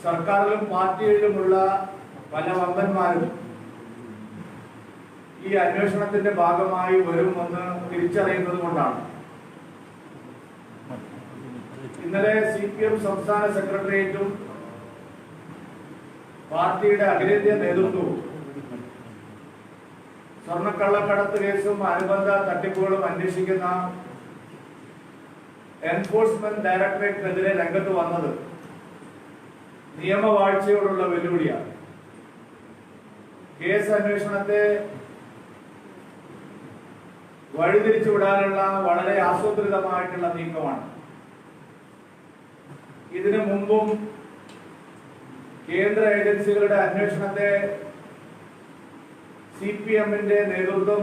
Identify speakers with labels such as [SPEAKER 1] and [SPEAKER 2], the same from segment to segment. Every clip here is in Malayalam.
[SPEAKER 1] സർക്കാരിലും പാർട്ടിയിലുമുള്ള പല വമ്പന്മാരും ഈ അന്വേഷണത്തിന്റെ ഭാഗമായി വരുമെന്ന് തിരിച്ചറിയുന്നത് കൊണ്ടാണ് ഇന്നലെ CPM സംസ്ഥാന സെക്രട്ടേറിയറ്റും പാർട്ടിയുടെ അഖിലേന്ത്യാ നേതൃത്വവും സ്വർണ്ണക്കള്ളക്കടത്ത് കേസും അനുബന്ധ തട്ടിപ്പുകളും അന്വേഷിക്കുന്ന എൻഫോഴ്സ്മെന്റ് ഡയറക്ടറേറ്റിനെതിരെ രംഗത്ത് വന്നത് നിയമവാഴ്ചയോടുള്ള വെല്ലുവിളിയാണ്. കേസ് അന്വേഷണത്തെ വഴിതിരിച്ചുവിടാനുള്ള വളരെ ആസൂത്രിതമായിട്ടുള്ള നീക്കമാണ്. ഇതിനു മുമ്പും കേന്ദ്ര ഏജൻസികളുടെ അന്വേഷണത്തെ CPM-ന്റെ നേതൃത്വം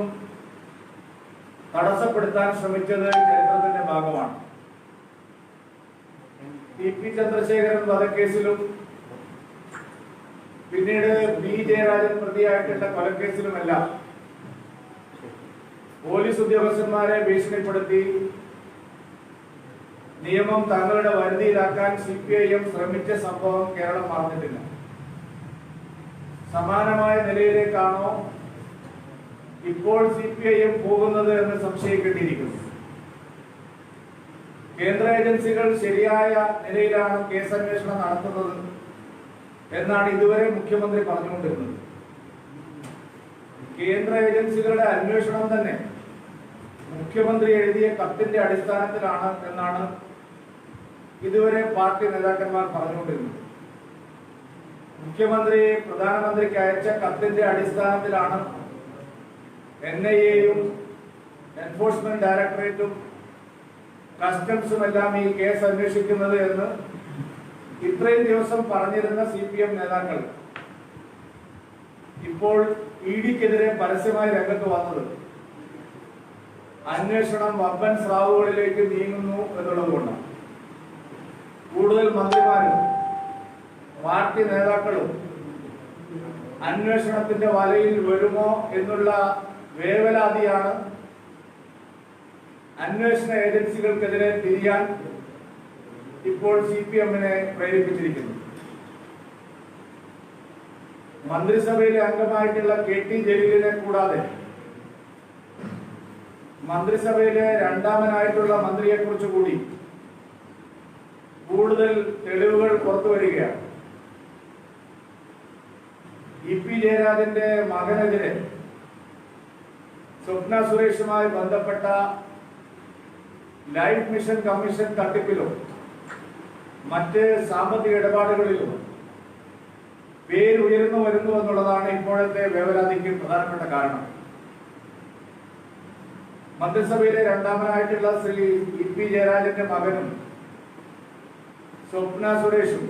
[SPEAKER 1] തടസ്സപ്പെടുത്താൻ ശ്രമിച്ചത് ചരിത്രത്തിന്റെ ഭാഗമാണ്. TP ചന്ദ്രശേഖരൻ വധക്കേസിലും പിന്നീട് B ജയരാജൻ പ്രതിയായിട്ടുള്ള കൊലക്കേസിലുമെല്ലാം പോലീസ് ഉദ്യോഗസ്ഥന്മാരെ ഭീഷണിപ്പെടുത്തി നിയമം തങ്ങളുടെ വരുതിയിലാക്കാൻ CPIM ശ്രമിച്ച സംഭവം കേരളം മറന്നിട്ടില്ല. സമാനമായ നിലയിലേക്കാണോ ഇപ്പോൾ CPIM പോകുന്നത് എന്ന് സംശയിക്കേണ്ടിയിരിക്കുന്നു. കേന്ദ്ര ഏജൻസികൾ ശരിയായ നിലയിലാണ് കേസ് അന്വേഷണം നടത്തുന്നത് എന്നാണ് ഇതുവരെ മുഖ്യമന്ത്രി പറഞ്ഞുകൊണ്ടിരുന്നത്. കേന്ദ്ര ഏജൻസികളുടെ അന്വേഷണം തന്നെ മുഖ്യമന്ത്രി എഴുതിയ കത്തിന്റെ അടിസ്ഥാനത്തിലാണ് എന്നാണ് ഇതുവരെ പാർട്ടി നേതാക്കന്മാർ പറഞ്ഞുകൊണ്ടിരുന്നത്. മുഖ്യമന്ത്രി പ്രധാനമന്ത്രിക്ക് അയച്ച കത്തിന്റെ അടിസ്ഥാനത്തിലാണ് NIA-യും എൻഫോഴ്സ്മെന്റ് ഡയറക്ടറേറ്റും കസ്റ്റംസും എല്ലാം ഈ കേസ് അന്വേഷിക്കുന്നത് എന്ന് ഇത്രയും ദിവസം പറഞ്ഞിരുന്ന CPM നേതാക്കൾ ഇപ്പോൾ ED-ക്കെതിരെ പരസ്യമായി രംഗത്ത് വന്നത് അന്വേഷണം വമ്പൻ സ്രാവുകളിലേക്ക് നീങ്ങുന്നു എന്നുള്ളത് കൊണ്ടാണ്. കൂടുതൽ മന്ത്രിമാരും പാർട്ടി നേതാക്കളും അന്വേഷണത്തിന്റെ വലയിൽ വരുമോ എന്നുള്ള വേവലാതിയാണ് അന്വേഷണ ഏജൻസികൾക്കെതിരെ തിരിയാൻ ഇപ്പോൾ CPM-നെ പ്രേരിപ്പിച്ചിരിക്കുന്നു. മന്ത്രിസഭയിലെ അംഗമായിട്ടുള്ള KT ജലീലിനെ കൂടാതെ മന്ത്രിസഭയിലെ രണ്ടാമനായിട്ടുള്ള മന്ത്രിയെക്കുറിച്ച് കൂടി കൂടുതൽ തെളിവുകൾ പുറത്തു വരികയാണ്. EP ജയരാജന്റെ മകനെതിരെ സ്വപ്ന സുരേഷുമായി ബന്ധപ്പെട്ട ലൈഫ് മിഷൻ കമ്മീഷൻ തട്ടിപ്പിലോ മറ്റ് സാമ്പത്തിക ഇടപാടുകളിലും പേരുയർന്നു വരുന്നു എന്നുള്ളതാണ് ഇപ്പോഴത്തെ വേവലാതിക്ക് പ്രധാനപ്പെട്ട കാരണം. മന്ത്രിസഭയിലെ രണ്ടാമനായിട്ടുള്ള ശ്രീ EP ജയരാജന്റെ മകനും സ്വപ്ന സുരേഷും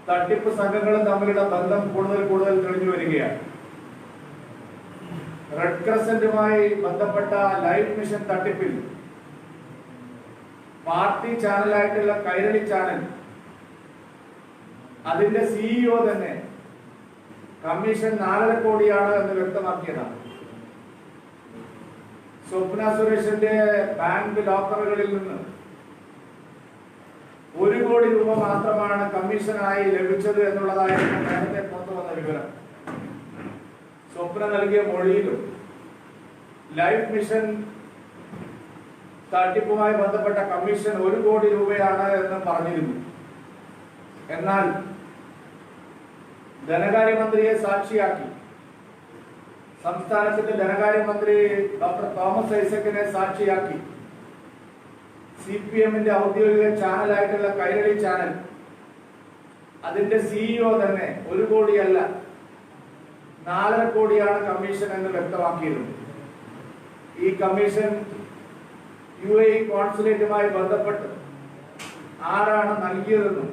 [SPEAKER 1] തട്ടിപ്പ് സംഘങ്ങളും തമ്മിലുള്ള ബന്ധം കൂടുതൽ തെളിഞ്ഞു വരികയാണ്. റെഡ് ക്രസന്റുമായി ബന്ധപ്പെട്ട ലൈഫ് മിഷൻ തട്ടിപ്പിൽ പാർട്ടി ചാനലായിട്ടുള്ള കൈരളി ചാനൽ അതിന്റെ CEO തന്നെ കമ്മീഷൻ 4.5 കോടിയാണ് എന്ന് വ്യക്തമാക്കിയതാണ്. സ്വപ്ന സുരേഷിന്റെ ബാങ്ക് ലോക്കറുകളിൽ നിന്ന് 1 കോടി രൂപ മാത്രമാണ് കമ്മീഷനായി ലഭിച്ചത് എന്നുള്ളതായിരുന്നു നേരത്തെ പുറത്തു വന്ന വിവരം. സ്വപ്ന നൽകിയ മൊഴിയിലും ലൈഫ് മിഷൻ തട്ടിപ്പുമായി ബന്ധപ്പെട്ട കമ്മീഷൻ 1 കോടി രൂപയാണ് എന്ന് പറഞ്ഞിരുന്നു. എന്നാൽ ധനകാര്യമന്ത്രിയെ സാക്ഷിയാക്കി സംസ്ഥാനത്തിന്റെ ധനകാര്യമന്ത്രി ഡോക്ടർ തോമസ് ഐസക്കിനെ സാക്ഷിയാക്കി CPM-ന്റെ ഔദ്യോഗിക ചാനലായിട്ടുള്ള കൈരളി ചാനൽ അതിന്റെ CEO തന്നെ 1 കോടിയല്ല 4.5 കോടിയാണ് കമ്മീഷൻ എന്ന് വ്യക്തമാക്കിയിരുന്നു. ഈ കമ്മീഷൻ UAE കോൺസുലേറ്റുമായി ബന്ധപ്പെട്ട് ആരാണ് നൽകിയതെന്നും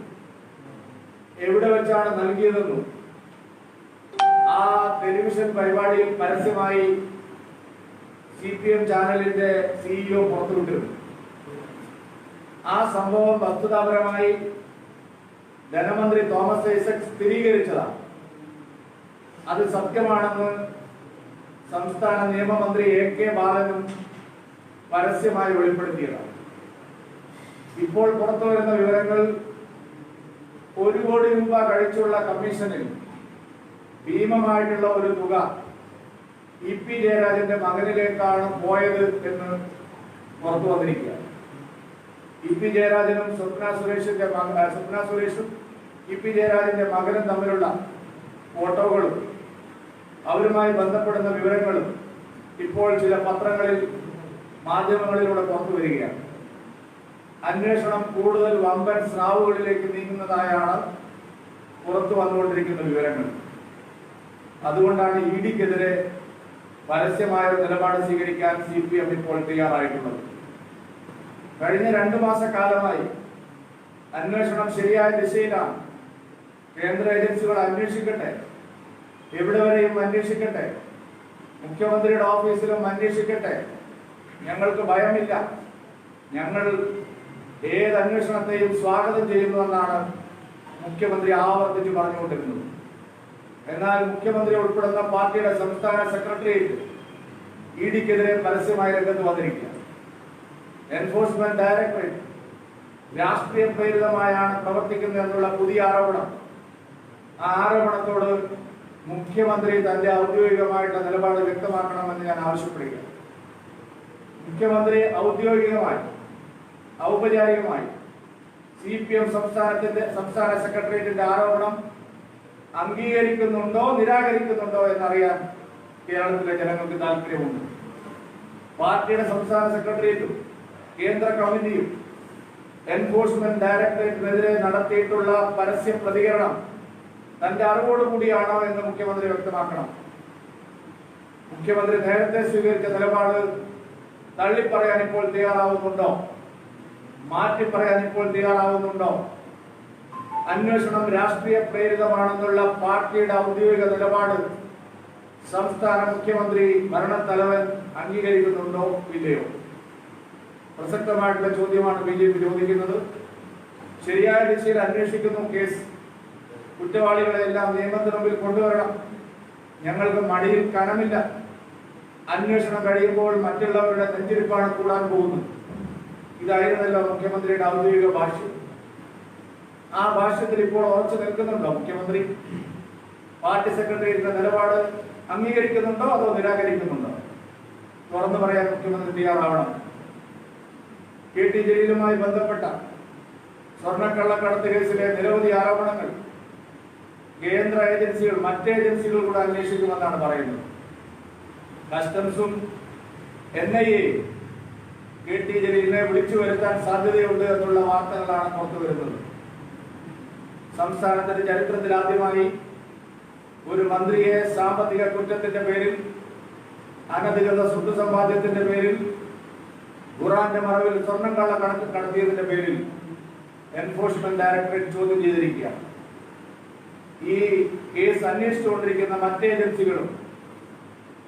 [SPEAKER 1] എവിടെ വെച്ചാണ് നൽകിയതെന്നും ആ ടെലിവിഷൻ പരിപാടിയിൽ പരസ്യമായി CPM ചാനലിന്റെ CEO പുറത്തുവിട്ടിരുന്നു. ആ സംഭവം വസ്തുതാപരമായി ധനമന്ത്രി തോമസ് ഐസക് സ്ഥിരീകരിച്ചതാണ്. അത് സത്യമാണെന്ന് സംസ്ഥാന നിയമമന്ത്രി AK ബാലനും പരസ്യമായി വെളിപ്പെടുത്തിയതാണ്. ഇപ്പോൾ പുറത്തുവരുന്ന വിവരങ്ങൾ 1 കോടി രൂപ കഴിച്ചുള്ള കമ്മീഷനിൽ ഭീമമായിട്ടുള്ള ഒരു തുക EP ജയരാജന്റെ മകനിലേക്കാണ് പോയത് എന്ന് പുറത്തു വന്നിരിക്കുക. EP ജയരാജനും സ്വപ്ന സുരേഷും EP ജയരാജന്റെ മകനും തമ്മിലുള്ള ഫോട്ടോകളും അവരുമായി ബന്ധപ്പെടുന്ന വിവരങ്ങളും ഇപ്പോൾ ചില പത്രങ്ങളിൽ മാധ്യമങ്ങളിലൂടെ പുറത്തു വരികയാണ്. അന്വേഷണം കൂടുതൽ വമ്പൻ സ്രാവുകളിലേക്ക് നീങ്ങുന്നതായാണ് പുറത്തു വന്നുകൊണ്ടിരിക്കുന്ന വിവരങ്ങൾ. അതുകൊണ്ടാണ് EDക്കെതിരെ പരസ്യമായ നിലപാട് സ്വീകരിക്കാൻ CPM ഇപ്പോൾ തയ്യാറായിട്ടുള്ളത്. കഴിഞ്ഞ 2 മാസക്കാലമായി അന്വേഷണം ശരിയായ ദിശയിലാണ്. കേന്ദ്ര ഏജൻസികൾ അന്വേഷിക്കട്ടെ, എവിടെ വരെയും അന്വേഷിക്കട്ടെ, മുഖ്യമന്ത്രിയുടെ ഓഫീസിലും അന്വേഷിക്കട്ടെ, ഞങ്ങൾക്ക് ഭയമില്ല, ഞങ്ങൾ ഏത് അന്വേഷണത്തെയും സ്വാഗതം ചെയ്യുന്നുവെന്നാണ് മുഖ്യമന്ത്രി ആവർത്തിച്ച് പറഞ്ഞുകൊണ്ടിരുന്നത്. എന്നാൽ മുഖ്യമന്ത്രി ഉൾപ്പെടുന്ന പാർട്ടിയുടെ സംസ്ഥാന സെക്രട്ടേറിയറ്റ് EDക്കെതിരെ പരസ്യമായി രംഗത്ത് വന്നിരിക്കുക. എൻഫോഴ്സ്മെന്റ് ഡയറക്ടറേറ്റ് രാഷ്ട്രീയ പ്രേരിതമായാണ് പ്രവർത്തിക്കുന്നത് എന്നുള്ള പുതിയ ആരോപണം. ആ ആരോപണത്തോട് മുഖ്യമന്ത്രി തന്റെ ഔദ്യോഗികമായിട്ടുള്ള നിലപാട് വ്യക്തമാക്കണമെന്ന് ഞാൻ ആവശ്യപ്പെടുകയാണ്. മുഖ്യമന്ത്രി ഔപചാരികമായി CPM സംസ്ഥാന സെക്രട്ടേറിയറ്റിന്റെ ആരോപണം അംഗീകരിക്കുന്നുണ്ടോ നിരാകരിക്കുന്നുണ്ടോ എന്നറിയാൻ കേരളത്തിലെ ജനങ്ങൾക്ക് താല്പര്യമുണ്ട്. പാർട്ടിയുടെ സംസ്ഥാന സെക്രട്ടേറിയറ്റും കേന്ദ്ര കമ്മിറ്റിയും എൻഫോഴ്സ്മെന്റ് ഡയറക്ടറേറ്റിനെതിരെ നടത്തിയിട്ടുള്ള പരസ്യ പ്രതികരണം തന്റെ അറിവോടുകൂടിയാണോ എന്ന് മുഖ്യമന്ത്രി വ്യക്തമാക്കണം. മുഖ്യമന്ത്രി നേരത്തെ സ്വീകരിച്ച നിലപാട് തള്ളിപ്പറയാൻ ഇപ്പോൾ തയ്യാറാവുന്നുണ്ടോ? മാറ്റി പറയാൻ ഇപ്പോൾ തയ്യാറാവുന്നുണ്ടോ? അന്വേഷണം രാഷ്ട്രീയ പ്രേരിതമാണെന്നുള്ള പാർട്ടിയുടെ ഔദ്യോഗിക നിലപാട് സംസ്ഥാന മുഖ്യമന്ത്രി ഭരണത്തലവൻ അംഗീകരിക്കുന്നുണ്ടോ ഇല്ലയോ? പ്രസക്തമായിട്ടുള്ള ചോദ്യമാണ് BJP ചോദിക്കുന്നത്. ശരിയായ ദിശയിൽ അന്വേഷിക്കുന്നു കേസ്. കുറ്റവാളികളെല്ലാം നിയമത്തിന് മുമ്പിൽ കൊണ്ടുവരണം. ഞങ്ങൾക്ക് മടിയിൽ കനമില്ല. അന്വേഷണം കഴിയുമ്പോൾ മറ്റുള്ളവരുടെ നെഞ്ചിരിപ്പാണ് കൂടാൻ പോകുന്നത്. ഇതായിരുന്നല്ലോ മുഖ്യമന്ത്രിയുടെ ഔദ്യോഗിക ഭാഷ്യം. ആ ഭാഷ്യത്തിൽ ഇപ്പോൾ ഉറച്ചു നിൽക്കുന്നുണ്ടോ മുഖ്യമന്ത്രി? പാർട്ടി സെക്രട്ടേറിയറ്റിന്റെ നിലപാട് അംഗീകരിക്കുന്നുണ്ടോ അതോ നിരാകരിക്കുന്നുണ്ടോ? തുറന്നു പറയാൻ മുഖ്യമന്ത്രി തയ്യാറാവണം. KT ജലീലുമായി ബന്ധപ്പെട്ട സ്വർണ്ണക്കള്ളക്കടത്ത് കേസിലെ നിരവധി ആരോപണങ്ങൾ കേന്ദ്ര ഏജൻസികൾ മറ്റ് ഏജൻസികൾ കൂടെ അന്വേഷിക്കുമെന്നാണ് പറയുന്നത്. കസ്റ്റംസും NIAയും KT ജലീലിനെ വിളിച്ചു വരുത്താൻ സാധ്യതയുണ്ട് എന്നുള്ള വാർത്തകളാണ് പുറത്തു വരുന്നത്. സംസ്ഥാനത്തിന്റെ ചരിത്രത്തിൽ ആദ്യമായി ഒരു മന്ത്രിയെ സാമ്പത്തിക കുറ്റത്തിന്റെ പേരിൽ, അനധികൃത സ്വത്ത് സമ്പാദ്യത്തിന്റെ പേരിൽ, ഖുറാന്റെ മറവിൽ സ്വർണ്ണം കള്ളക്കടത്ത് നടത്തിയതിന്റെ പേരിൽ എൻഫോഴ്സ്മെന്റ് ഡയറക്ടറേറ്റ് ചോദ്യം ചെയ്തിരിക്കുക. ഈ കേസ് അന്വേഷിച്ചുകൊണ്ടിരിക്കുന്ന മറ്റ് ഏജൻസികളും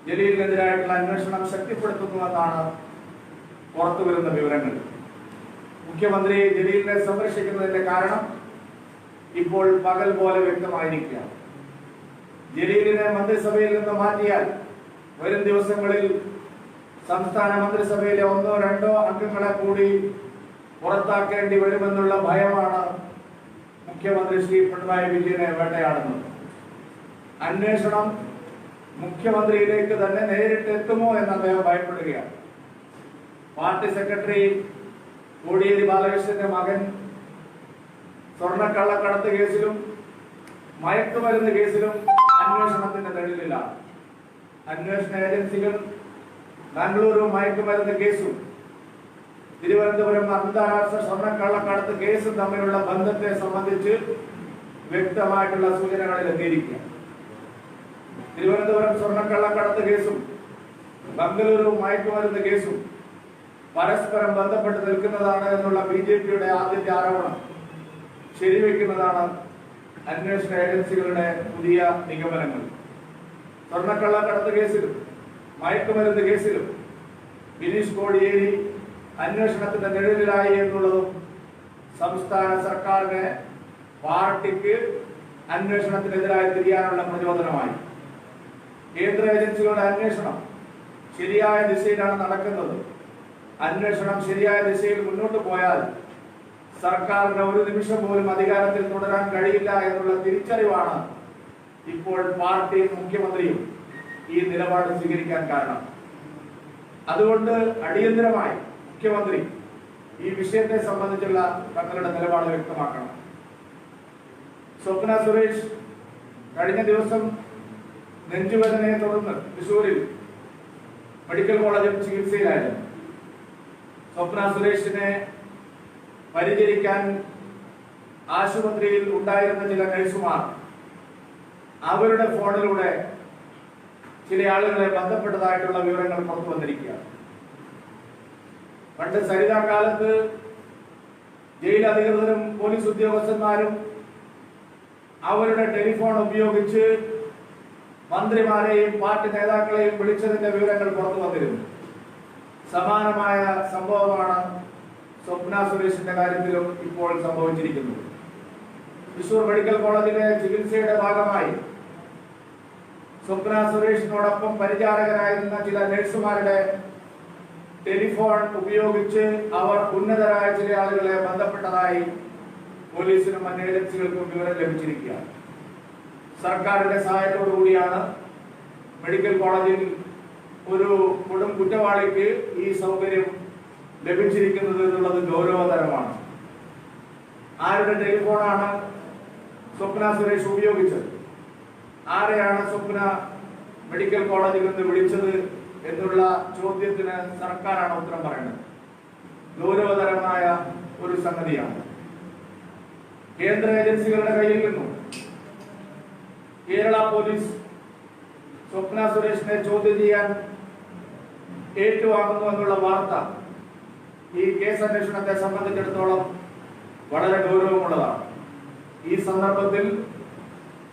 [SPEAKER 1] ജലീലിനെതിരായിട്ടുള്ള അന്വേഷണം ശക്തിപ്പെടുത്തുന്നുവെന്നാണ് പുറത്തുവരുന്ന വിവരങ്ങൾ. മുഖ്യമന്ത്രി ജലീലിനെ സംരക്ഷിക്കുന്നതിന്റെ കാരണം ഇപ്പോൾ പകൽ പോലെ വ്യക്തമായിരിക്കുകയാണ്. ജലീലിനെ മന്ത്രിസഭയിൽ നിന്ന് മാറ്റിയാൽ വരും ദിവസങ്ങളിൽ സംസ്ഥാന മന്ത്രിസഭയിലെ 1-2 അംഗങ്ങളെ കൂടി പുറത്താക്കേണ്ടി വരുമെന്നുള്ള ഭയമാണ് മുഖ്യമന്ത്രി ശ്രീ പിണറായി വിജയനെ വേട്ടയാടുന്നത്. അന്വേഷണം മുഖ്യമന്ത്രിയിലേക്ക് തന്നെ നേരിട്ട് എത്തുമോ എന്ന് അദ്ദേഹം ഭയപ്പെടുകയാണ്. പാർട്ടി സെക്രട്ടറി കോടിയേരി ബാലകൃഷ്ണന്റെ മകൻ സ്വർണ്ണക്കള്ളക്കടത്ത് കേസിലും മയക്കുമരുന്ന് കേസിലും അന്വേഷണത്തിന്റെ നിഴലിലാണ്. അന്വേഷണ ഏജൻസികൾ ബാംഗ്ലൂരു മയക്കുമരുന്ന് കേസും തിരുവനന്തപുരം അന്താരാഷ്ട്ര സ്വർണ്ണക്കള്ളക്കടത്ത് കേസും തമ്മിലുള്ള ബന്ധത്തെ സംബന്ധിച്ച് വ്യക്തമായിട്ടുള്ള സൂചനകളിൽ എത്തിയിരിക്കുക. തിരുവനന്തപുരം സ്വർണ്ണക്കള്ളക്കടത്ത് കേസും ബംഗളൂരു മയക്കുമരുന്ന് കേസും പരസ്പരം ബന്ധപ്പെട്ട് നിൽക്കുന്നതാണ് എന്നുള്ള BJPയുടെ ആദ്യത്തെ ആരോപണം ശരിവെക്കുന്നതാണ് അന്വേഷണ ഏജൻസികളുടെ പുതിയ നിഗമനങ്ങൾ. സ്വർണ്ണക്കള്ളക്കടത്ത് കേസിലും മയക്കുമരുന്ന് കേസിലും ബിനീഷ് കോടിയേരി അന്വേഷണത്തിന്റെ നിഴലിലായി എന്നുള്ളതും സംസ്ഥാന സർക്കാരിന് പാർട്ടിക്ക് അന്വേഷണത്തിനെതിരായി തിരിയാനുള്ള പ്രചോദനമായി. കേന്ദ്ര ഏജൻസികളുടെ അന്വേഷണം ശരിയായ ദിശയിലാണ് നടക്കുന്നത്. അന്വേഷണം ശരിയായ ദിശയിൽ മുന്നോട്ട് പോയാൽ സർക്കാരിന് ഒരു നിമിഷം പോലും അധികാരത്തിൽ തുടരാൻ കഴിയില്ല എന്നുള്ള തിരിച്ചറിവാണ് ഇപ്പോൾ പാർട്ടിയും മുഖ്യമന്ത്രിയും ഈ നിലപാട് സ്വീകരിക്കാൻ കാരണം. അതുകൊണ്ട് അടിയന്തരമായി മുഖ്യമന്ത്രി ഈ വിഷയത്തെ സംബന്ധിച്ചുള്ള തങ്ങളുടെ നിലപാട് വ്യക്തമാക്കണം. സ്വപ്ന സുരേഷ് കഴിഞ്ഞ ദിവസം നെഞ്ചുവേദനയെ തുടർന്ന് തൃശൂരിൽ മെഡിക്കൽ കോളേജിൽ ചികിത്സയിലായിരുന്നു. സ്വപ്ന സുരേഷിനെ പരിചരിക്കാൻ ആശുപത്രിയിൽ ഉണ്ടായിരുന്ന ചില നഴ്സുമാർ അവരുടെ ഫോണിലൂടെ ചില ആളുകളെ ബന്ധപ്പെട്ടതായിട്ടുള്ള വിവരങ്ങൾ പുറത്തു വന്നിരിക്കുകയാണ്. പണ്ട് സരിതാ കാലത്ത് ജയിൽ അധികൃതരും പോലീസ് ഉദ്യോഗസ്ഥന്മാരും അവരുടെ ടെലിഫോൺ ഉപയോഗിച്ച് മന്ത്രിമാരെയും പാർട്ടി നേതാക്കളെയും വിളിച്ചതിന്റെ വിവരങ്ങൾ പുറത്തു വന്നിരുന്നു. സമാനമായ സംഭവമാണ് സ്വപ്ന സുരേഷിന്റെ കാര്യത്തിലും ഇപ്പോൾ സംഭവിച്ചിരിക്കുന്നത്. തൃശൂർ മെഡിക്കൽ കോളേജിലെ ചികിത്സയുടെ ഭാഗമായി സ്വപ്ന സുരേഷിനോടൊപ്പം പരിചാരകരായിരുന്ന ചില നഴ്സുമാരുടെ ടെലിഫോൺ ഉപയോഗിച്ച് അവർ ഉന്നതരായ ചില ആളുകളെ ബന്ധപ്പെട്ടതായി പോലീസിനും മറ്റ് ഏജൻസികൾക്കും വിവരം ലഭിച്ചിരിക്കുകയാണ്. സർക്കാരിന്റെ സഹായത്തോടുകൂടിയാണ് മെഡിക്കൽ കോളേജിൽ ഒരു കൊടും കുറ്റവാളിക്ക് ഈ സൗകര്യം ലഭിച്ചിരിക്കുന്നത് എന്നുള്ളത് ഗൗരവതരമാണ്. ആരുടെ ടെലിഫോണാണ് സ്വപ്ന സുരേഷ് ഉപയോഗിച്ചത്, ആരെയാണ് സ്വപ്ന മെഡിക്കൽ കോളേജിൽ നിന്ന് വിളിച്ചത് എന്നുള്ള ചോദ്യത്തിന് സർക്കാരാണ് ഉത്തരം പറയുന്നത്. ഗൗരവതരമായ ഒരു സംഗതിയാണ്. കേന്ദ്ര ഏജൻസികളുടെ കയ്യിൽ നിന്നും കേരള പോലീസ് സ്വപ്ന സുരേഷിനെ ചോദ്യം ചെയ്യാൻ ഏറ്റുവാങ്ങുന്നു എന്നുള്ള വാർത്ത ഈ കേസ് അന്വേഷണത്തെ സംബന്ധിച്ചിടത്തോളം വളരെ ഗൗരവമുള്ളതാണ്. ഈ സന്ദർഭത്തിൽ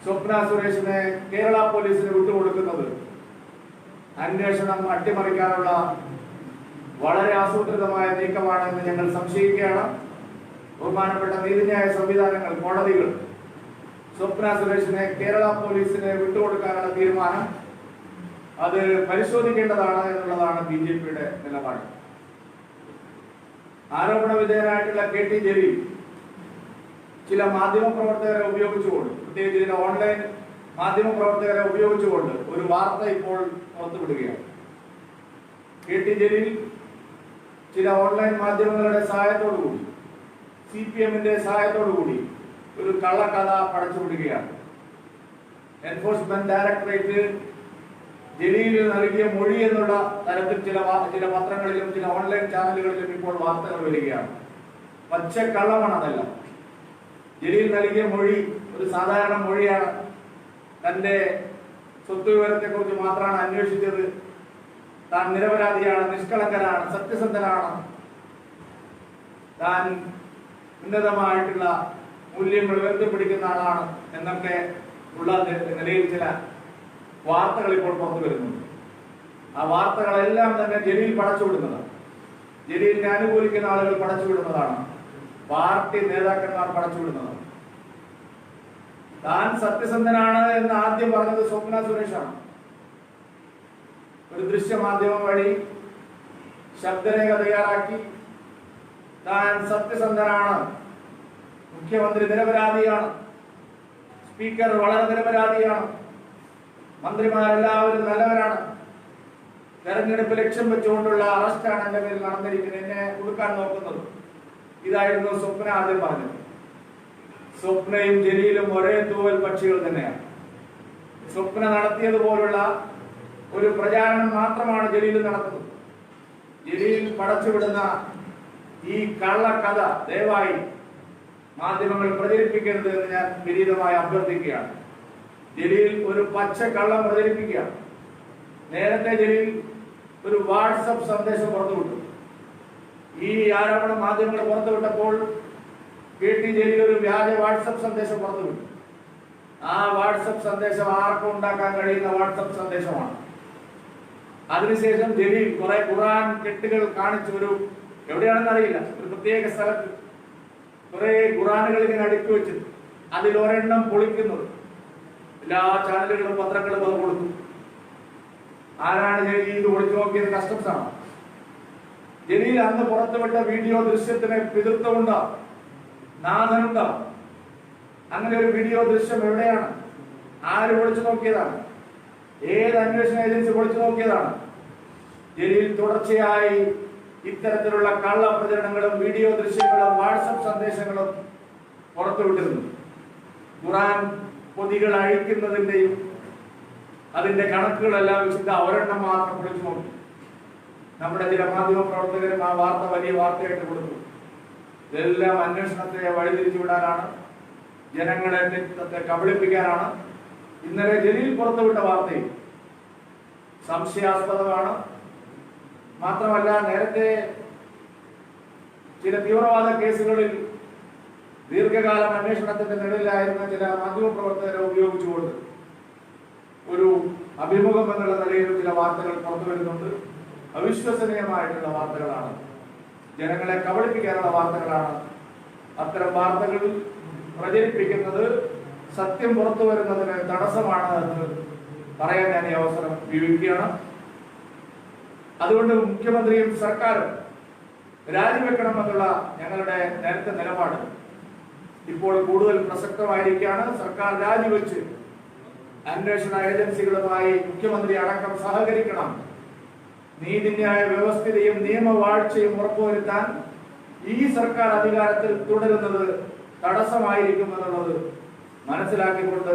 [SPEAKER 1] സ്വപ്ന സുരേഷിനെ കേരള പോലീസിന് വിട്ടുകൊടുക്കുന്നത് അന്വേഷണം അട്ടിമറിക്കാനുള്ള വളരെ ആസൂത്രിതമായ നീക്കമാണ് എന്ന് ഞങ്ങൾ സംശയിക്കുകയാണ്. ബഹുമാനപ്പെട്ട നീതിന്യായ സംവിധാനങ്ങൾ, കോടതികൾ സ്വപ്ന സുരേഷിനെ കേരള പോലീസിന് വിട്ടുകൊടുക്കാനുള്ള തീരുമാനം അത് പരിശോധിക്കേണ്ടതാണ് എന്നുള്ളതാണ് BJPയുടെ നിലപാട്. ആരോപണ വിധേയനായിട്ടുള്ള KT ജലീൽ ചില മാധ്യമപ്രവർത്തകരെ ഉപയോഗിച്ചുകൊണ്ട്, പ്രത്യേകിച്ച് ചില ഓൺലൈൻ മാധ്യമപ്രവർത്തകരെ ഉപയോഗിച്ചുകൊണ്ട് ഒരു വാർത്ത ഇപ്പോൾ പുറത്തുവിടുകയാണ്. KT ജലീൽ ചില ഓൺലൈൻ മാധ്യമങ്ങളുടെ സഹായത്തോടുകൂടി, CPMന്റെ സഹായത്തോടുകൂടി ഒരു കള്ളക്കഥ പടച്ചുവിടുകയാണ്. എൻഫോഴ്സ്മെന്റ് ഡയറക്ടറേറ്റ് ജലീലിന് നൽകിയ മൊഴി എന്നുള്ള തരത്തിൽ ചില പത്രങ്ങളിലും ചില ഓൺലൈൻ ചാനലുകളിലും ഇപ്പോൾ വാർത്തകൾ വരികയാണ്. പച്ചക്കള്ളമാണ് അതെല്ലാം. ജലീൽ നൽകിയ മൊഴി ഒരു സാധാരണ മൊഴിയാണ്. തന്റെ സ്വത്ത് വിവരത്തെ കുറിച്ച് മാത്രമാണ് അന്വേഷിച്ചത്. താൻ നിരപരാധിയാണ്, നിഷ്കളങ്കനാണ്, സത്യസന്ധനാണ്, താൻ ഉന്നതമായിട്ടുള്ള മൂല്യങ്ങൾ ഉയർത്തിപ്പിടിക്കുന്ന ആളാണ് എന്നൊക്കെ ഉള്ള നിലയിൽ ചില വാർത്തകൾ ഇപ്പോൾ പുറത്തു വരുന്നുണ്ട്. ആ വാർത്തകളെല്ലാം തന്നെ ജലീൽ പടച്ചുവിടുന്നതാണ്. ജലീലിനെ അനുകൂലിക്കുന്ന ആളുകൾ പടച്ചുവിടുന്നതാണ്. പാർട്ടി നേതാക്കന്മാർ പടച്ചുവിടുന്നതാണ്. താൻ സത്യസന്ധനാണ് എന്ന് ആദ്യം പറഞ്ഞത് സ്വപ്ന സുരേഷാണ്. ഒരു ദൃശ്യമാധ്യമം വഴി ശബ്ദരേഖ തയ്യാറാക്കി താൻ സത്യസന്ധനാണ്, മുഖ്യമന്ത്രി നിരപരാധിയാണ്, സ്പീക്കർ വളരെ നിരപരാധിയാണ്, മന്ത്രിമാരെല്ലാവരും നല്ലവരാണ്, തെരഞ്ഞെടുപ്പ് ലക്ഷ്യം വെച്ചുകൊണ്ടുള്ള അറസ്റ്റാണ് എന്റെ പേരിൽ നടന്നിരിക്കുന്നത്, എന്നെ കൊടുക്കാൻ നോക്കുന്നത്, ഇതായിരുന്നു സ്വപ്ന ആദ്യം പറഞ്ഞത്. സ്വപ്നയും ജലീലും ഒരേ തൂവൽ പക്ഷികൾ തന്നെയാണ്. സ്വപ്ന നടത്തിയതുപോലുള്ള ഒരു പ്രചാരണം മാത്രമാണ് ജലീൽ നടത്തുന്നത്. ജലീൽ പടച്ചുവിടുന്ന ഈ കള്ളക്കഥ ദയവായി മാധ്യമങ്ങൾ പ്രചരിപ്പിക്കരുത് എന്ന് ഞാൻ വിനീതമായി അഭ്യർത്ഥിക്കുകയാണ്. ജലീൽ ഒരു പച്ചക്കള്ളം പ്രചരിപ്പിക്കുകയാണ്. നേരത്തെ ജലീൽ ഒരു വാട്സപ്പ് സന്ദേശം പുറത്തുവിട്ടു. ഈ ആരോപണ മാധ്യമങ്ങൾ പുറത്തുവിട്ടപ്പോൾ KT ജലീൽ ഒരു വ്യാജ വാട്സപ്പ് സന്ദേശം പുറത്തുവിട്ടു. ആ വാട്സപ്പ് സന്ദേശം ആർക്കും ഉണ്ടാക്കാൻ കഴിയുന്ന വാട്സപ്പ് സന്ദേശമാണ്. അതിനുശേഷം ജലീൽ കുറെ ഖുർആൻ കെട്ടുകൾ കാണിച്ചു. ഒരു എവിടെയാണെന്ന് അറിയില്ല, ഒരു പ്രത്യേക സ്ഥലത്ത് കുറെ ഖുർആനുകൾ ഇങ്ങനെ അടുക്കി വെച്ചു. അതിൽ ഒരെണ്ണം പൊളിക്കുന്നത് എല്ലാ ചാനലുകളും പത്രങ്ങളും അത് കൊടുത്തു. ആരാണ് ജലീൽ ഇത് ഒളിച്ചു നോക്കിയത്? കസ്റ്റംസ് ആണ്. ജലീൽ അന്ന് പുറത്തുവിട്ട വീഡിയോ ദൃശ്യത്തിന് പിതൃത്വമുണ്ട്. നാഥനുണ്ടോ? അങ്ങനെ ഒരു വീഡിയോ ദൃശ്യം എവിടെയാണ്? ആര് പൊളിച്ചു നോക്കിയതാണ്? ഏത് അന്വേഷണ ഏജൻസി പൊളിച്ചു നോക്കിയതാണ്? ജലീൽ തുടർച്ചയായി ഇത്തരത്തിലുള്ള കള്ള പ്രചരണങ്ങളും വീഡിയോ ദൃശ്യങ്ങളും വാട്സപ്പ് സന്ദേശങ്ങളും പുറത്തുവിട്ടിരുന്നു. ഖുർആൻ പൊതികൾ അഴിക്കുന്നതിന്റെയും അതിന്റെ കണക്കുകളെല്ലാം വെച്ചിട്ട് ഒരെണ്ണം മാത്രം പൊളിച്ചു നോക്കി. നമ്മുടെ ചില മാധ്യമ പ്രവർത്തകരും ആ വാർത്ത വലിയ വാർത്തയായിട്ട് കൊടുത്തു. ഇതെല്ലാം അന്വേഷണത്തെ വഴിതിരിച്ചു വിടാനാണ്, ജനങ്ങളെ കബളിപ്പിക്കാനാണ്. ഇന്നലെ ജലീൽ പുറത്തുവിട്ട വാർത്തയും സംശയാസ്പദമാണ്. മാത്രമല്ല, നേരത്തെ ചില തീവ്രവാദ കേസുകളിൽ ദീർഘകാലം അന്വേഷണത്തിന്റെ നിഴലിലായിരുന്ന ചില മാധ്യമപ്രവർത്തകരെ ഉപയോഗിച്ചുകൊണ്ട് ഒരു അഭിമുഖം എന്നുള്ള നിലയിൽ ചില വാർത്തകൾ പുറത്തു വരുന്നുണ്ട്. അവിശ്വസനീയമായിട്ടുള്ള വാർത്തകളാണ്, ജനങ്ങളെ കബളിപ്പിക്കാനുള്ള വാർത്തകളാണ്. അത്തരം വാർത്തകൾ പ്രചരിപ്പിക്കുന്നത് സത്യം പുറത്തു വരുന്നതിന് തടസ്സമാണ് എന്ന് പറയാൻ ഞാൻ ഈ അവസരം ഉപയോഗിക്കുകയാണ്. അതുകൊണ്ട് മുഖ്യമന്ത്രിയും സർക്കാരും രാജിവെക്കണമെന്നുള്ള ഞങ്ങളുടെ നേരത്തെ നിലപാട് ഇപ്പോൾ കൂടുതൽ പ്രസക്തമായിരിക്കുകയാണ്. സർക്കാർ രാജിവെച്ച് അന്വേഷണ ഏജൻസികളുമായി മുഖ്യമന്ത്രി അടക്കം സഹകരിക്കണം. നീതിന്യായ വ്യവസ്ഥിതിയും നിയമവാഴ്ചയും ഉറപ്പുവരുത്താൻ ഈ സർക്കാർ അധികാരത്തിൽ തുടരുന്നത് തടസ്സമായിരിക്കുമെന്നുള്ളത് മനസ്സിലാക്കിക്കൊണ്ട്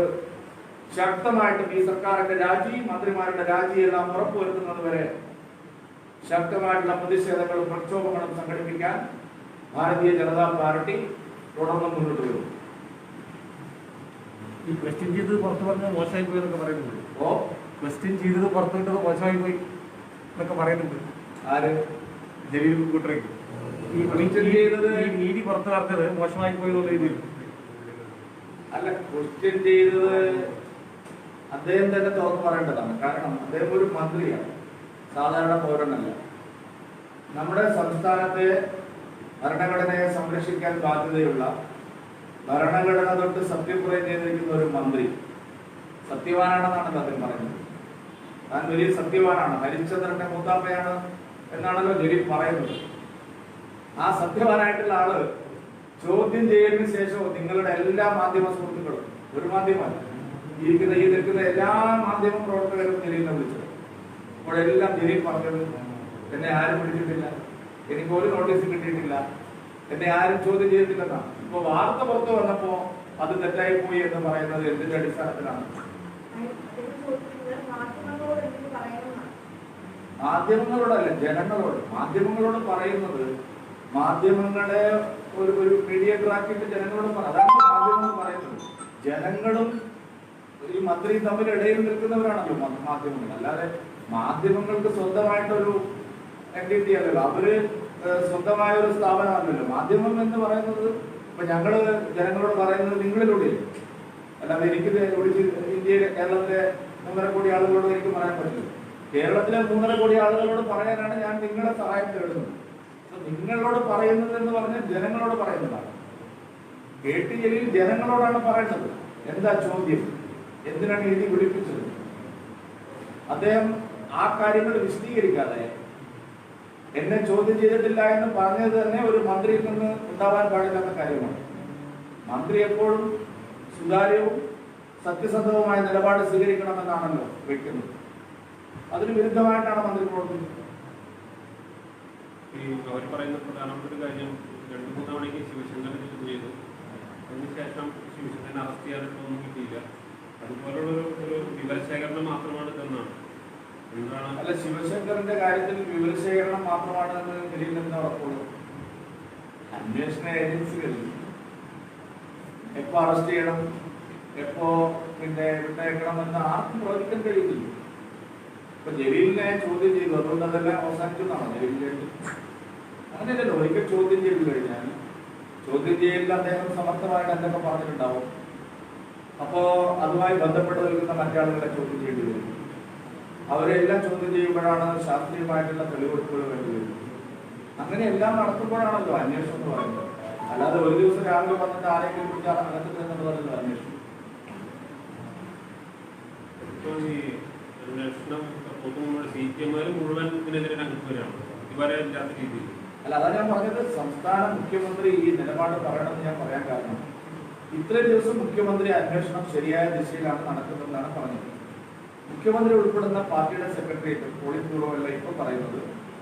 [SPEAKER 1] ശക്തമായിട്ടും ഈ സർക്കാരിന്റെ രാജി, മന്ത്രിമാരുടെ രാജിയെല്ലാം ഉറപ്പുവരുത്തുന്നത് വരെ ശക്തമായിട്ടുള്ള പ്രതിഷേധങ്ങളും പ്രക്ഷോഭങ്ങളും സംഘടിപ്പിക്കാൻ ഭാരതീയ ജനതാ പാർട്ടി തുടർന്ന് മുന്നോട്ട് വരും.
[SPEAKER 2] ഈ ക്വസ്റ്റ്യൻ ചെയ്തത് പുറത്തു പറഞ്ഞത് മോശമായി പോയി എന്നൊക്കെ പറയുന്നുണ്ട്. ക്വസ്റ്റ്യൻ ചെയ്തത് പുറത്തുവിട്ടത് മോശമായി പോയി എന്നൊക്കെ പറയുന്നുണ്ട്.
[SPEAKER 1] ആര്?
[SPEAKER 2] ജലീൽ കൂട്ടറേക്ക് ഈ നീതി പുറത്തു പറഞ്ഞത് മോശമായി പോയി എന്നുള്ള രീതിയിൽ
[SPEAKER 1] അല്ല, ക്വസ്റ്റ്യൻ ചെയ്തത് അദ്ദേഹം തന്നെ തുറന്നു പറയേണ്ടതാണ്. കാരണം അദ്ദേഹം ഒരു മന്ത്രിയാണ്, സാധാരണ പൗരനല്ല. നമ്മുടെ സംസ്ഥാനത്തെ ഭരണഘടനയെ സംരക്ഷിക്കാൻ ബാധ്യതയുള്ള, ഭരണഘടന തൊട്ട് സത്യപ്രതിജ്ഞ ചെയ്തിരിക്കുന്ന ഒരു മന്ത്രി സത്യവാനാണെന്നാണല്ലോ അദ്ദേഹം പറയുന്നത്. താൻ വലിയ സത്യവാനാണ്, ഹരിശ്ചന്ദ്രന്റെ മൂത്താപ്പയാണ് എന്നാണല്ലോ ജലീൽ പറയുന്നത്. ആ സത്യവാനായിട്ടുള്ള ആള് ചോദ്യം ചെയ്യലിന് ശേഷവും നിങ്ങളുടെ എല്ലാ മാധ്യമ സുഹൃത്തുക്കളും, ഒരു മാധ്യമമല്ല, ഈ നിൽക്കുന്ന എല്ലാ മാധ്യമ പ്രവർത്തകരും ജലീലിനെ വിളിച്ചത്. അപ്പോഴെല്ലാം ജലീൽ പറഞ്ഞത്, എന്നെ ആരും വിളിച്ചിട്ടില്ല, എനിക്ക് ഒരു നോട്ടീസും കിട്ടിയിട്ടില്ല, എന്നെ ആരും ചോദ്യം ചെയ്തിട്ടില്ലെന്നാണ്. ഇപ്പൊ വാർത്ത പുറത്തു വന്നപ്പോ അത് തെറ്റായി പോയി എന്ന് പറയുന്നത് എന്തിന്റെ അടിസ്ഥാനത്തിലാണ്? മാധ്യമങ്ങളോടല്ല, ജനങ്ങളോട്. മാധ്യമങ്ങളോട് പറയുന്നത്, മാധ്യമങ്ങളെ ഒരു മീഡിയേറ്റർ ആക്കിയിട്ട് ജനങ്ങളോട് അതാണ് മാധ്യമങ്ങൾ പറയുന്നത്. ജനങ്ങളും ഈ മന്ത്രിയും തമ്മിൽ ഇടയിൽ നിൽക്കുന്നവരാണല്ലോ മാധ്യമങ്ങൾ. അല്ലാതെ മാധ്യമങ്ങൾക്ക് സ്വന്തമായിട്ടൊരു എൻറ്റിറ്റി അല്ലല്ലോ, അവര് സ്വന്തമായ ഒരു സ്ഥാപനമല്ലല്ലോ. മാധ്യമം എന്ന് പറയുന്നത് ഇപ്പൊ ഞങ്ങള് ജനങ്ങളോട് പറയുന്നത് നിങ്ങളിലൂടെ, അല്ലാതെ എനിക്ക് ഇന്ത്യയിലെ കേരളത്തിലെ 3.5 കോടി ആളുകളോട് എനിക്ക് പറയാൻ പറ്റില്ല. കേരളത്തിലെ 3.5 കോടി ആളുകളോട് പറയാനാണ് ഞാൻ നിങ്ങളെ സഹായം തേടുന്നത്. നിങ്ങളോട് പറയുന്നത് എന്ന് പറഞ്ഞാൽ ജനങ്ങളോട് പറയുന്നതാണ്. KT ജലീൽ ജനങ്ങളോടാണ് പറയുന്നത്. എന്താ ചോദ്യം, എന്തിനാണ് എഴുതി വിളിപ്പിച്ചത്? അദ്ദേഹം ആ കാര്യങ്ങൾ വിശദീകരിക്കാതെ എന്നെ ചോദ്യം ചെയ്തിട്ടില്ല എന്ന് പറഞ്ഞത് തന്നെ ഒരു മന്ത്രിയിൽ നിന്ന് ഉണ്ടാവാൻ പാടില്ലാത്ത കാര്യമാണ്. മന്ത്രി എപ്പോഴും സുതാര്യവും സത്യസന്ധവുമായ നിലപാട് സ്വീകരിക്കണമെന്നാണല്ലോ വെക്കുന്നത്. അതിന് വിരുദ്ധമായിട്ടാണ് മന്ത്രി പ്രവർത്തിക്കുന്നത്.
[SPEAKER 3] അവർ പറയുന്ന പ്രധാനപ്പെട്ട ഒരു കാര്യം, 2-3 തവണയ്ക്ക് ശിവശങ്കരൻ ചെയ്തു, അതിനുശേഷം ശിവശങ്കരനെ അറസ്റ്റ് ചെയ്യാനൊന്നും കിട്ടിയില്ല. അതുപോലുള്ള ഒരു വിവരശേഖരണം മാത്രമാണ് ഇതെന്നാണ്.
[SPEAKER 1] അല്ല, ശിവശങ്കറിന്റെ കാര്യത്തിൽ വിവരശേഖരണം മാത്രമാണ് എന്ന് ജലീൽ എന്ന് ഉറപ്പുള്ളൂ. അന്വേഷണ ഏജൻസികളിൽ എപ്പോ അറസ്റ്റ് ചെയ്യണം, എപ്പോ വിട്ടയക്കണം എന്ന് ആർക്കും പ്രവചിക്കാൻ കഴിയുന്നില്ല. ഇപ്പൊ ജലീലിനെ ചോദ്യം ചെയ്തു, അതുകൊണ്ട് അതെല്ലാം അവസാനിക്കുന്നതാണോ ജലീലിന്റെ? അങ്ങനെയല്ലല്ലോ. ഒരിക്കൽ ചോദ്യം ചെയ്തു കഴിഞ്ഞാൽ ചോദ്യം ചെയ്യലിൽ അദ്ദേഹം സമർത്ഥമായിട്ട് എന്തൊക്കെ പറഞ്ഞിട്ടുണ്ടാവും. അപ്പോ അതുമായി ബന്ധപ്പെട്ട് നിൽക്കുന്ന മറ്റാളുകളെ ചോദ്യം ചെയ്യേണ്ടി വരും. അവരെല്ലാം ചോദ്യം ചെയ്യുമ്പോഴാണ് ശാസ്ത്രീയമായിട്ടുള്ള തെളിവെടുപ്പുകൾ വേണ്ടി വരുന്നത്. അങ്ങനെ എല്ലാം നടത്തുമ്പോഴാണല്ലോ അന്വേഷണം എന്ന് പറയുന്നത്. അല്ലാതെ ഒരു ദിവസം രാവിലെ വന്നിട്ട് ആരെങ്കിലും കുറിച്ച് അകത്ത് എന്നുള്ളതല്ലോ അന്വേഷണം.
[SPEAKER 3] അന്വേഷണം CPM മുഴുവൻ ഇതിനെതിരെ രംഗത്ത് വരികയാണ്, ഇതുവരെ ഇല്ലാത്ത രീതിയിൽ.
[SPEAKER 1] അല്ല, അതാ ഞാൻ പറഞ്ഞത്. സംസ്ഥാന മുഖ്യമന്ത്രി ഈ നിലപാട് പറയണമെന്ന് ഞാൻ പറയാൻ കാരണം, ഇത്രയും ദിവസം മുഖ്യമന്ത്രി അന്വേഷണം ശരിയായ ദിശയിലാണ് നടക്കുന്നതെന്നാണ് പറഞ്ഞത്. മുഖ്യമന്ത്രി ഉൾപ്പെടുന്ന പാർട്ടിയുടെ സെക്രട്ടേറിയറ്റ്, പോളിറ്റ് ബ്യൂറോ എല്ലാം ഇപ്പൊ പറയുന്നത്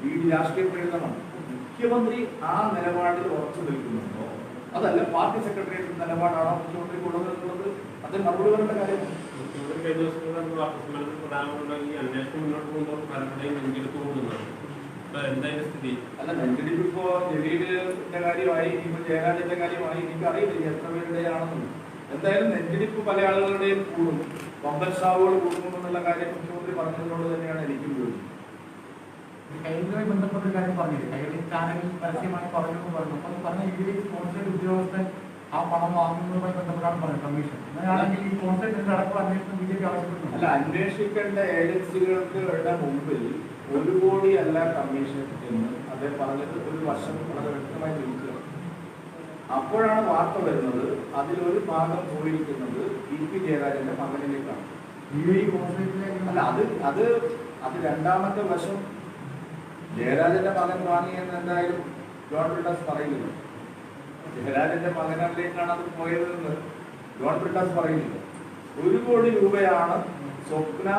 [SPEAKER 1] ഈ രാഷ്ട്രീയ പ്രേരിതമാണ്. മുഖ്യമന്ത്രി ആ നിലപാടിൽ ഉറച്ചു നിൽക്കുന്നുണ്ടോ, അതല്ല പാർട്ടി സെക്രട്ടേറിയറ്റ് നിലപാടാണോ മുഖ്യമന്ത്രി കൊള്ളുന്നത്? അത് മറുപടി പറയേണ്ട കാര്യമാണ്.
[SPEAKER 3] മുഖ്യമന്ത്രി കഴിഞ്ഞ ദിവസം വാർത്താസമ്മേളനത്തിൽ പ്രധാനമന്ത്രി ഈ അന്വേഷണം മുന്നോട്ട് പോകുമ്പോൾ പലരുടെയും നെഞ്ചെടുത്ത് പോകുന്നതാണ്. എന്തായാലും സ്ഥിതി
[SPEAKER 1] അല്ല, നെഞ്ചെടുപ്പ് ഇപ്പോ ജലീലിന്റെ കാര്യമായി, ഇനിയിപ്പോ ജയരാജന്റെ കാര്യമായി, എനിക്കറിയില്ല എത്ര പേരുടെയാണെന്ന്. എന്തായാലും നെഞ്ചെടുപ്പ് പല ആളുകളുടെയും കൂടും, പമ്പൻ ഷാവുകൾ കൂടുമെന്നുള്ള കാര്യം മുഖ്യമന്ത്രി പറഞ്ഞതുകൊണ്ട് തന്നെയാണ് എനിക്കും ചോദിച്ചത്.
[SPEAKER 2] കൈകളുമായി ബന്ധപ്പെട്ട ഒരു കാര്യം പറഞ്ഞില്ലേ, കൈകളിൽ ചാനലിൽ പരസ്യമായി പറഞ്ഞു. അപ്പം പറഞ്ഞ രീതിയിൽ കോൺസുലേറ്റ് ഉദ്യോഗസ്ഥൻ ആ പണം വാങ്ങുന്നതുമായി ബന്ധപ്പെട്ടാണ് പറഞ്ഞത് കമ്മീഷൻ. അങ്ങനെയാണെങ്കിൽ ഈ കോൺസുലേറ്റിന്റെ അടക്കം അന്വേഷണം ബി ജെ പി ആവശ്യപ്പെടുന്നു.
[SPEAKER 1] അല്ല, അന്വേഷിക്കേണ്ട ഏജൻസികൾക്ക് മുമ്പിൽ 1 കോടി അല്ല കമ്മീഷൻ എന്ന് അദ്ദേഹം പറഞ്ഞത് ഒരു വർഷം വളരെ വ്യക്തമായി ചോദിക്കുക. അപ്പോഴാണ് വാർത്ത വരുന്നത് അതിലൊരു ഭാഗം പോയിരിക്കുന്നത് ഇ പി ജയരാജന്റെ മകനിലേക്കാണ്. അല്ല, അത് രണ്ടാമത്തെ വശം ജയരാജന്റെ മകൻ വാങ്ങിയെന്ന് എന്തായാലും ജോൺ ബ്രിട്ടാസ് പറയുന്നില്ല. ജയരാജന്റെ മകനിലേക്കാണ് അത് പോയതെന്ന് ജോൺ ബ്രിട്ടാസ് പറയുന്നില്ല. 1 കോടി രൂപയാണ് സ്വപ്ന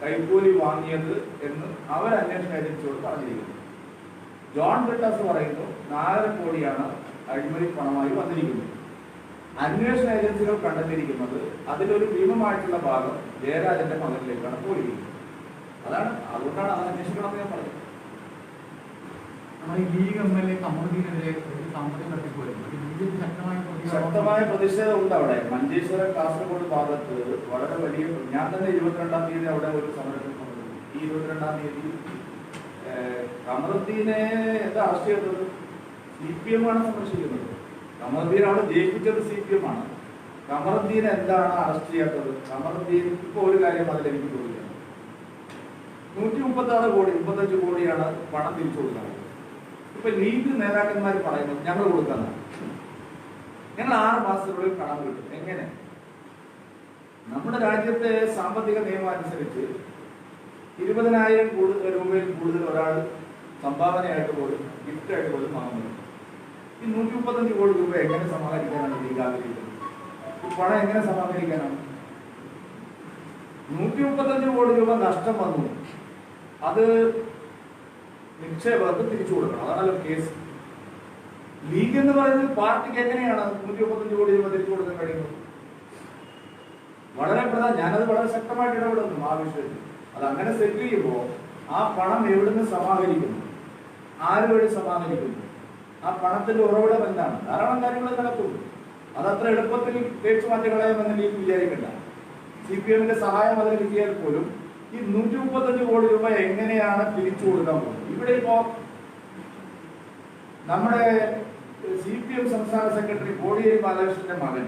[SPEAKER 1] കൈക്കൂലി വാങ്ങിയത് എന്ന് അവർ അന്വേഷണ ഏജൻസിയോട് പറഞ്ഞിരിക്കുന്നു. ജോൺ ബ്രിട്ടാസ് പറയുന്നു 4 കോടിയാണ് അഴിമതി പണമായി വന്നിരിക്കുന്നത്. അന്വേഷണ ഏജൻസികൾ കണ്ടെത്തിയിരിക്കുന്നത് അതിലൊരു ഭീമമായിട്ടുള്ള ഭാഗം ജയരാജന്റെ മകനിലേക്കാണ് പോയിരിക്കുന്നത്. അതുകൊണ്ടാണ് അത് അന്വേഷിക്കണമെന്ന് ഞാൻ പറഞ്ഞത്.
[SPEAKER 2] ലീഗ് എം.എൽ.എ കമറുദ്ദീനെതിരെ സാമ്പത്തിക തട്ടിപ്പ് വരുന്നു.
[SPEAKER 1] ശക്തമായ പ്രതിഷേധം ഉണ്ട് അവിടെ. മഞ്ചേശ്വരം കാസർഗോഡ് ഭാഗത്ത് വളരെ വലിയ, ഞാൻ തന്നെ 22-ാം തീയതി അവിടെ ഒരു സമരത്തിൽ പങ്കെടുത്തു. ഈ 22-ാം തീയതി കമറുദ്ദീനെ എന്താ അറസ്റ്റ് ചെയ്തത്? CPM ആണ് സംരക്ഷിക്കുന്നത്. കമറുദ്ദീൻ അവിടെ ജയിപ്പിച്ചത് CPM ആണ്. കമറുദ്ദീനെ എന്താണ് അറസ്റ്റ് ചെയ്യാത്തത്? കമറുദ്ദീൻ ഇപ്പൊ ഒരു കാര്യം അതിലെനിക്ക് തോന്നുകയാണ്, 136 കോടി 35 കോടിയാണ് പണം തിരിച്ചു കൊടുക്കുന്നത്. ഇപ്പൊ ലീഗ് നേതാക്കന്മാർ പറയുന്നത് ഞങ്ങൾ കൊടുക്കാന്നാണ്. ഞങ്ങൾ 6 മാസത്തിനുള്ളിൽ കടം കിട്ടും. എങ്ങനെ? നമ്മുടെ രാജ്യത്തെ സാമ്പത്തിക നിയമം അനുസരിച്ച് 20,000 രൂപയിൽ കൂടുതൽ ഒരാൾ സംഭാവനയായിട്ട് പോലും ഗിഫ്റ്റായിട്ട് പോലും വാങ്ങുന്നു. ഈ 135 കോടി രൂപ എങ്ങനെ സമാഹരിക്കാനാണ് ലീഗ് ആഗ്രഹിക്കുന്നത്? ഈ പണം എങ്ങനെ സമാഹരിക്കാനാണ്? 135 കോടി രൂപ നഷ്ടം വന്നു, അത് നിക്ഷേപകർക്ക് തിരിച്ചു കൊടുക്കണം. അതാണല്ലോ കേസ്. ലീഗ് എന്ന് പറയുന്നത് പാർട്ടിക്ക് എങ്ങനെയാണ് 135 കോടി രൂപ തിരിച്ചു കൊടുക്കാൻ കഴിയുന്നത്? വളരെ പ്രധാനം. ഞാനത് വളരെ ശക്തമായിട്ട് ഇടപെടുന്നു ആ വിഷയത്തിൽ. അത് അങ്ങനെ സെറ്റ് ചെയ്യുമ്പോൾ ആ പണം എവിടുന്ന് സമാഹരിക്കുന്നു, ആര് വഴി സമാഹരിക്കുന്നു, ആ പണത്തിന്റെ ഉറവിടം എന്താണ്? ധാരാളം കാര്യങ്ങൾ നടക്കുന്നു. അതത്ര എളുപ്പത്തിൽ തേച്ചു മാറ്റി കളയാമെന്ന് ലീഗ് വിചാരിക്കണ്ട. CPM-ന്റെ സഹായം അതിന് കിട്ടിയാൽ പോലും ഈ 135 കോടി രൂപ എങ്ങനെയാണ് തിരിച്ചു കൊടുക്കാൻ പോകുന്നത്? ഇവിടെ ഇപ്പോ നമ്മുടെ CPM സംസ്ഥാന സെക്രട്ടറി കോടിയേരി ബാലകൃഷ്ണന്റെ മകൻ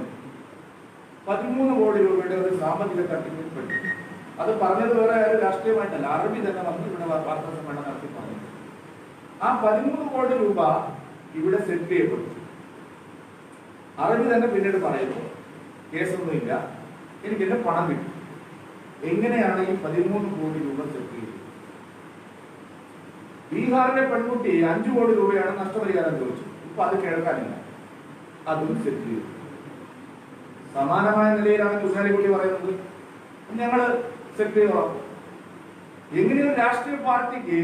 [SPEAKER 1] 13 കോടി രൂപയുടെ ഒരു സാമ്പത്തിക തട്ടിപ്പിൽ പെട്ടു. അത് പറഞ്ഞത് വേറെ ഒരു രാഷ്ട്രീയമായിട്ടല്ല, അറബി തന്നെ വന്ന് ഇവിടെ വാർത്താ സമ്മേളനം നടത്തി പറഞ്ഞു. ആ 13 കോടി രൂപ ഇവിടെ സെറ്റ് ചെയ്യപ്പെട്ടു. അറബി തന്നെ പിന്നീട് പറയുന്നു കേസൊന്നുമില്ല, എനിക്ക് എന്റെ പണം കിട്ടും. എങ്ങനെയാണ് ഈ 13 കോടി രൂപ സെറ്റ് ചെയ്തത്? ബീഹാറിലെ പെൺകുട്ടി 5 കോടി രൂപയാണ് നഷ്ടപരിഹാരം ചോദിച്ചു. ഇപ്പൊ അത് കേൾക്കാനില്ല, അതും സെറ്റ് ചെയ്തു. സമാനമായ നിലയിലാണ് കുഞ്ഞാലിക്കുട്ടി പറയുന്നത് ഞങ്ങള് സെറ്റ് ചെയ്തോളാം. എങ്ങനെയൊരു രാഷ്ട്രീയ പാർട്ടിക്ക്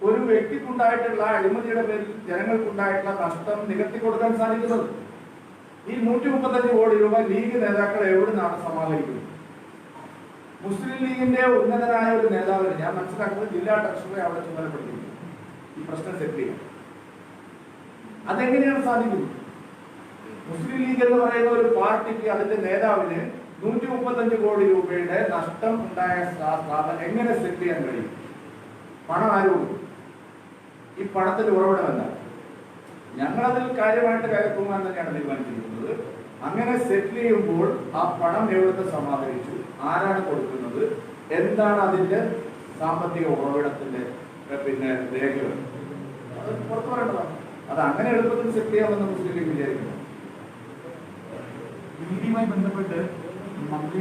[SPEAKER 1] ഒരു വ്യക്തിക്കുണ്ടായിട്ടുള്ള അഴിമതിയുടെ പേരിൽ ജനങ്ങൾക്കുണ്ടായിട്ടുള്ള നഷ്ടം നികത്തി കൊടുക്കാൻ സാധിക്കുന്നത്? ഈ 135 കോടി രൂപ ലീഗ് നേതാക്കൾ എവിടുന്നാണ് സമാഹരിക്കുന്നത്? മുസ്ലിം ലീഗിന്റെ ഉന്നതനായ ഒരു നേതാവിന്, ഞാൻ മനസ്സിലാക്കുന്നത് ജില്ലാ ട്രഷററെ അവിടെ ചുമതലപ്പെടുത്തിയിരിക്കുന്നു ഈ പ്രശ്നം സെറ്റ് ചെയ്യാൻ. അതെങ്ങനെയാണ് സാധിക്കുന്നത്? മുസ്ലിം ലീഗ് എന്ന് പറയുന്ന ഒരു പാർട്ടിക്ക് അതിന്റെ നേതാവിന് 135 കോടി രൂപയുടെ നഷ്ടം ഉണ്ടായ സ്ഥാപനം എങ്ങനെ സെറ്റ് ചെയ്യാൻ കഴിയും? പണം ആര് കൊടുക്കും? ഈ പണത്തിന്റെ ഉറവിടം എന്താണ്? ഞങ്ങളതിൽ കാര്യമായിട്ട് കയറുവാൻ തന്നെയാണ് തീരുമാനിച്ചിരിക്കുന്നത്. അങ്ങനെ സെറ്റിൽ ചെയ്യുമ്പോൾ ആ പണം എവിടുന്ന് സമാഹരിച്ചു, ആരാണ് കൊടുക്കുന്നത്, എന്താണ് അതിന്റെ സാമ്പത്തിക ഉറവിടത്തിന്റെ രേഖകൾ, അത് പുറത്തു പറയേണ്ടതാണ്. അത് അങ്ങനെ എളുപ്പത്തിൽ സെറ്റ് ചെയ്യാമെന്ന് മുസ്ലിം ലീഗ് വിചാരിക്കുന്നു.
[SPEAKER 2] നീതിയുമായി ബന്ധപ്പെട്ട് മന്ത്രി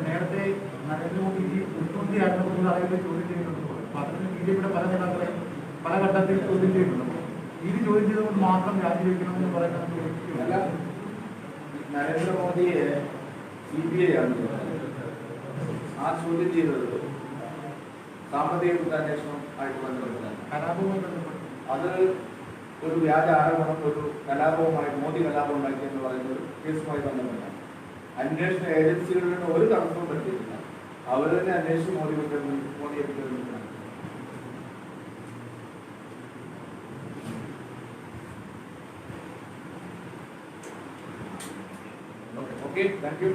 [SPEAKER 2] നേരത്തെ നരേന്ദ്രമോദി മുഖ്യമന്ത്രിയായിരുന്നപ്പോൾ അറിയുന്ന ചോദ്യം ചെയ്യുന്നുണ്ട്. അതിന് BJP-യുടെ പല നേതാക്കളെ പല ഘട്ടത്തിൽ ചോദ്യം ചെയ്യുന്നുണ്ട്. ഇത് ചോദ്യം ചെയ്തുകൊണ്ട് മാത്രം രാജിവെക്കണമെന്ന് പറയുന്നത്
[SPEAKER 1] അല്ല, നരേന്ദ്രമോദിയെ CBI ആണ് ആ ചോദ്യം ചെയ്തത് സാമ്പത്തിക കുറ്റാന്വേഷണം ആയിട്ട് ബന്ധപ്പെട്ടതാണ്.
[SPEAKER 2] കലാപവുമായി ബന്ധപ്പെട്ട്
[SPEAKER 1] അത് ഒരു വ്യാജ ആരോപണം, ഒരു കലാപവുമായി മോദി കലാപം ഉണ്ടാക്കി എന്ന് പറയുന്ന ഒരു കേസുമായി ബന്ധപ്പെട്ടാണ്. അന്വേഷണ ഏജൻസികളിൽ നിന്ന് ഒരു തടസ്സവും പറ്റിയിട്ടില്ല. അവർ തന്നെ അന്വേഷിച്ച് മോദിയെ കുറ്റപ്പെടുത്തുകയാണ്. Okay, thank you.